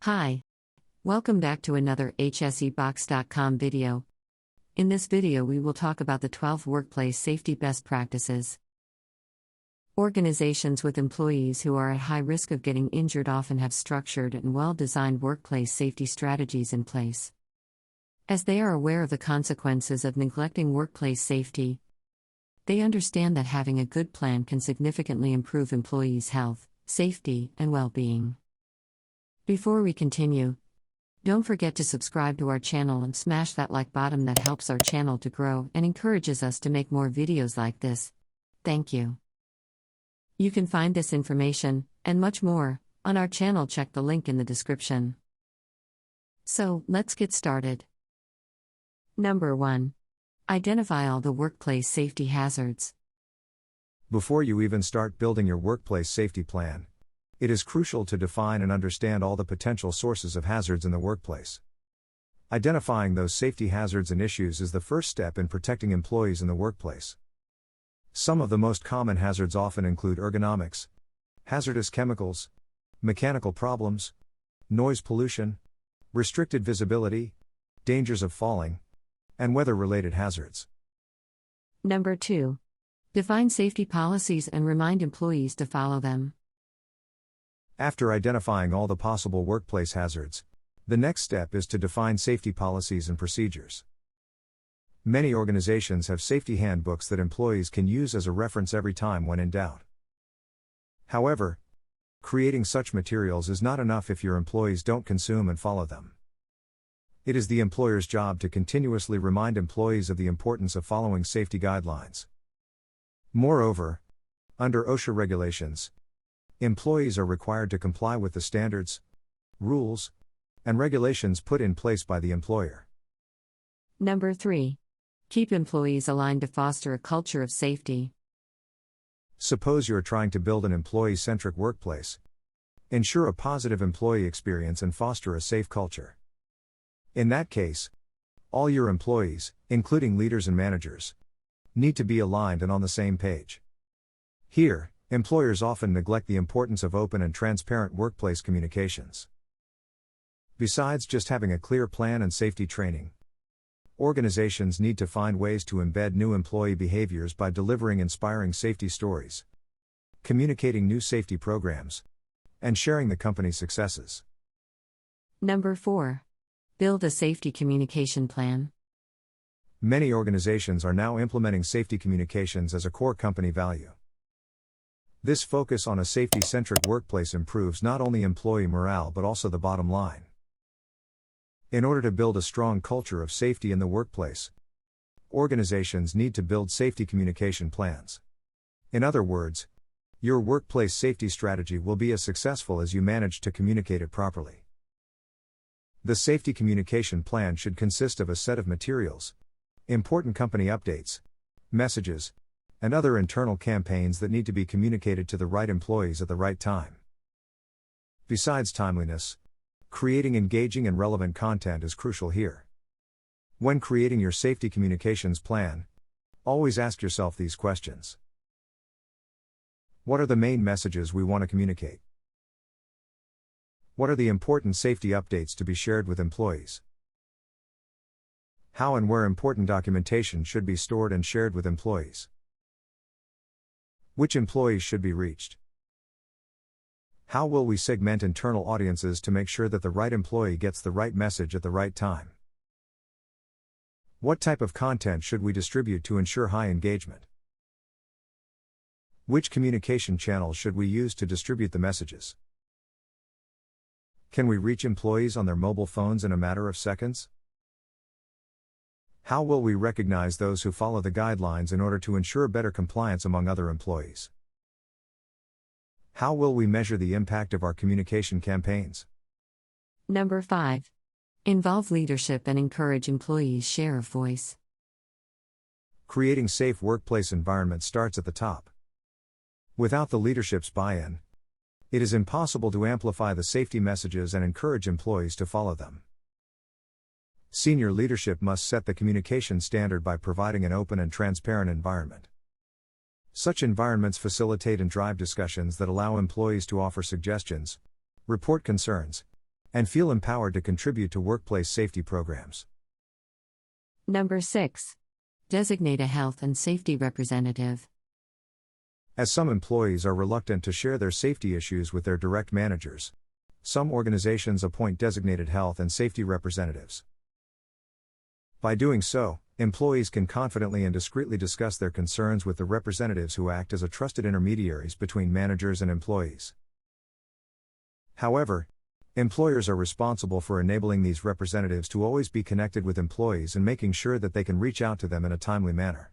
Hi. Welcome back to another hsebox.com video. In this video we will talk about the 12 workplace safety best practices. Organizations with employees who are at high risk of getting injured often have structured and well-designed workplace safety strategies in place. As they are aware of the consequences of neglecting workplace safety, they understand that having a good plan can significantly improve employees' health, safety, and well-being. Before we continue, don't forget to subscribe to our channel and smash that like button that helps our channel to grow and encourages us to make more videos like this. Thank you. You can find this information, and much more, on our channel. Check the link in the description. So, let's get started. Number 1. Identify all the workplace safety hazards. Before you even start building your workplace safety plan, it is crucial to define and understand all the potential sources of hazards in the workplace. Identifying those safety hazards and issues is the first step in protecting employees in the workplace. Some of the most common hazards often include ergonomics, hazardous chemicals, mechanical problems, noise pollution, restricted visibility, dangers of falling, and weather-related hazards. Number 2. Define safety policies and remind employees to follow them. After identifying all the possible workplace hazards, the next step is to define safety policies and procedures. Many organizations have safety handbooks that employees can use as a reference every time when in doubt. However, creating such materials is not enough if your employees don't consume and follow them. It is the employer's job to continuously remind employees of the importance of following safety guidelines. Moreover, under OSHA regulations, employees are required to comply with the standards, rules, and regulations put in place by the employer. Number 3. Keep employees aligned to foster a culture of safety. Suppose you are trying to build an employee-centric workplace. Ensure a positive employee experience and foster a safe culture. In that case, all your employees, including leaders and managers, need to be aligned and on the same page. Here, employers often neglect the importance of open and transparent workplace communications. Besides just having a clear plan and safety training, organizations need to find ways to embed new employee behaviors by delivering inspiring safety stories, communicating new safety programs, and sharing the company's successes. Number 4. Build a safety communication plan. Many organizations are now implementing safety communications as a core company value. This focus on a safety-centric workplace improves not only employee morale but also the bottom line. In order to build a strong culture of safety in the workplace, organizations need to build safety communication plans. In other words, your workplace safety strategy will be as successful as you manage to communicate it properly. The safety communication plan should consist of a set of materials, important company updates, messages, and other internal campaigns that need to be communicated to the right employees at the right time. Besides timeliness, creating engaging and relevant content is crucial here. When creating your safety communications plan, always ask yourself these questions. What are the main messages we want to communicate? What are the important safety updates to be shared with employees? How and where important documentation should be stored and shared with employees? Which employees should be reached? How will we segment internal audiences to make sure that the right employee gets the right message at the right time? What type of content should we distribute to ensure high engagement? Which communication channels should we use to distribute the messages? Can we reach employees on their mobile phones in a matter of seconds? How will we recognize those who follow the guidelines in order to ensure better compliance among other employees? How will we measure the impact of our communication campaigns? Number 5. Involve leadership and encourage employees' share of voice. Creating safe workplace environments starts at the top. Without the leadership's buy-in, it is impossible to amplify the safety messages and encourage employees to follow them. Senior leadership must set the communication standard by providing an open and transparent environment. Such environments facilitate and drive discussions that allow employees to offer suggestions, report concerns, and feel empowered to contribute to workplace safety programs. Number 6. Designate a health and safety representative. As some employees are reluctant to share their safety issues with their direct managers, some organizations appoint designated health and safety representatives. By doing so, employees can confidently and discreetly discuss their concerns with the representatives who act as a trusted intermediaries between managers and employees. However, employers are responsible for enabling these representatives to always be connected with employees and making sure that they can reach out to them in a timely manner.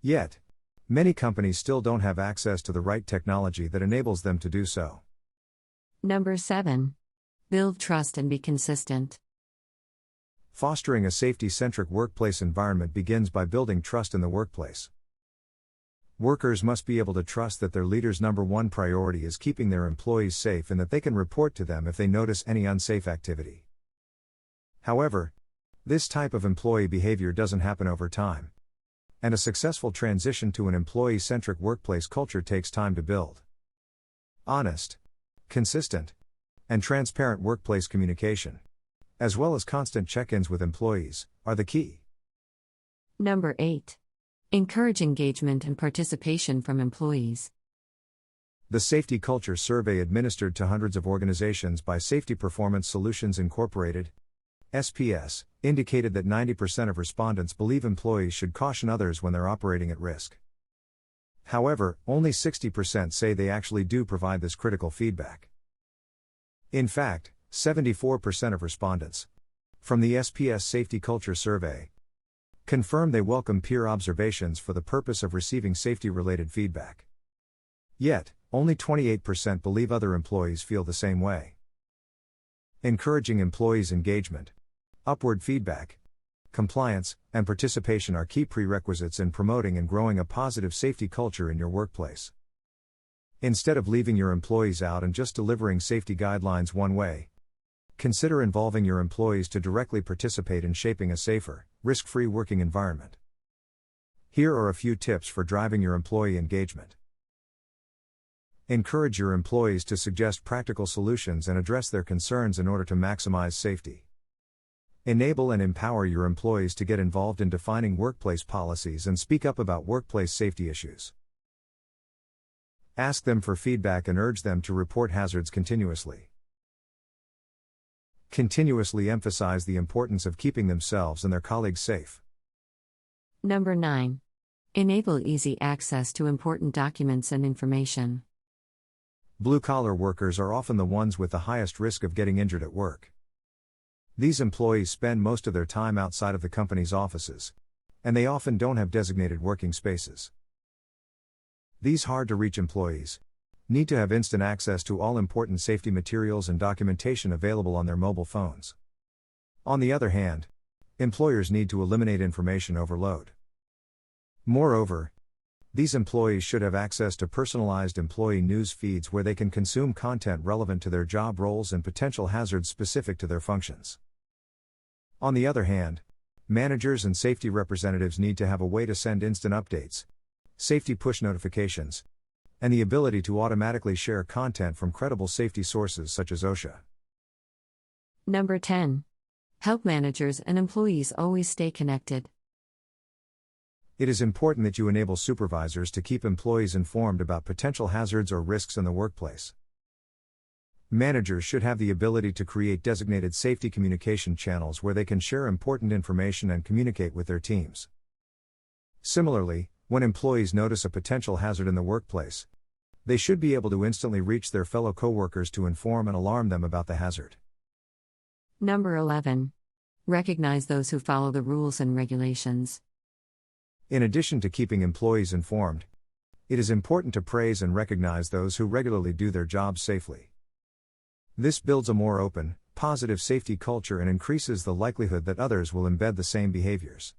Yet, many companies still don't have access to the right technology that enables them to do so. Number 7. Build trust and be consistent. Fostering a safety-centric workplace environment begins by building trust in the workplace. Workers must be able to trust that their leader's number one priority is keeping their employees safe and that they can report to them if they notice any unsafe activity. However, this type of employee behavior doesn't happen over time, and a successful transition to an employee-centric workplace culture takes time to build. Honest, consistent, and transparent workplace communication, as well as constant check-ins with employees, are the key. Number 8. Encourage engagement and participation from employees. The Safety Culture Survey administered to hundreds of organizations by Safety Performance Solutions Incorporated, SPS, indicated that 90% of respondents believe employees should caution others when they're operating at risk. However, only 60% say they actually do provide this critical feedback. In fact, 74% of respondents, from the SPS Safety Culture Survey, confirm they welcome peer observations for the purpose of receiving safety-related feedback. Yet, only 28% believe other employees feel the same way. Encouraging employees' engagement, upward feedback, compliance, and participation are key prerequisites in promoting and growing a positive safety culture in your workplace. Instead of leaving your employees out and just delivering safety guidelines one way, consider involving your employees to directly participate in shaping a safer, risk-free working environment. Here are a few tips for driving your employee engagement. Encourage your employees to suggest practical solutions and address their concerns in order to maximize safety. Enable and empower your employees to get involved in defining workplace policies and speak up about workplace safety issues. Ask them for feedback and urge them to report hazards continuously. Continuously emphasize the importance of keeping themselves and their colleagues safe. Number 9. Enable easy access to important documents and information. Blue-collar workers are often the ones with the highest risk of getting injured at work. These employees spend most of their time outside of the company's offices, and they often don't have designated working spaces. These hard-to-reach employees need to have instant access to all important safety materials and documentation available on their mobile phones. On the other hand, employers need to eliminate information overload. Moreover, these employees should have access to personalized employee news feeds where they can consume content relevant to their job roles and potential hazards specific to their functions. On the other hand, managers and safety representatives need to have a way to send instant updates, safety push notifications, and the ability to automatically share content from credible safety sources such as OSHA. Number 10. Help managers and employees always stay connected. It is important that you enable supervisors to keep employees informed about potential hazards or risks in the workplace. Managers should have the ability to create designated safety communication channels where they can share important information and communicate with their teams. Similarly, when employees notice a potential hazard in the workplace, they should be able to instantly reach their fellow coworkers to inform and alarm them about the hazard. Number 11. Recognize those who follow the rules and regulations. In addition to keeping employees informed, it is important to praise and recognize those who regularly do their jobs safely. This builds a more open, positive safety culture and increases the likelihood that others will embed the same behaviors.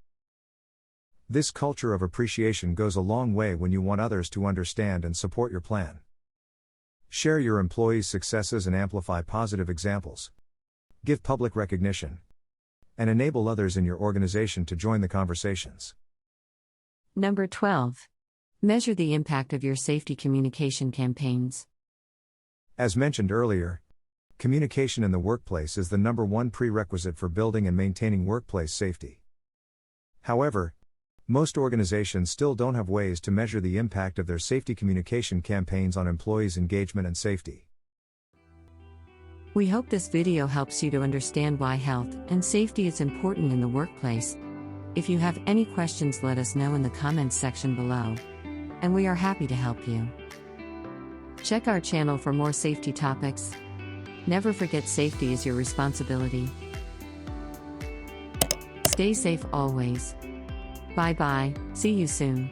This culture of appreciation goes a long way when you want others to understand and support your plan. Share your employees' successes and amplify positive examples. Give public recognition, and enable others in your organization to join the conversations. Number 12. Measure the impact of your safety communication campaigns. As mentioned earlier, Communication in the workplace is the number one prerequisite for building and maintaining workplace safety. However, most organizations still don't have ways to measure the impact of their safety communication campaigns on employees' engagement and safety. We hope this video helps you to understand why health and safety is important in the workplace. If you have any questions, let us know in the comments section below, and we are happy to help you. Check our channel for more safety topics. Never forget, safety is your responsibility. Stay safe always. Bye bye, see you soon.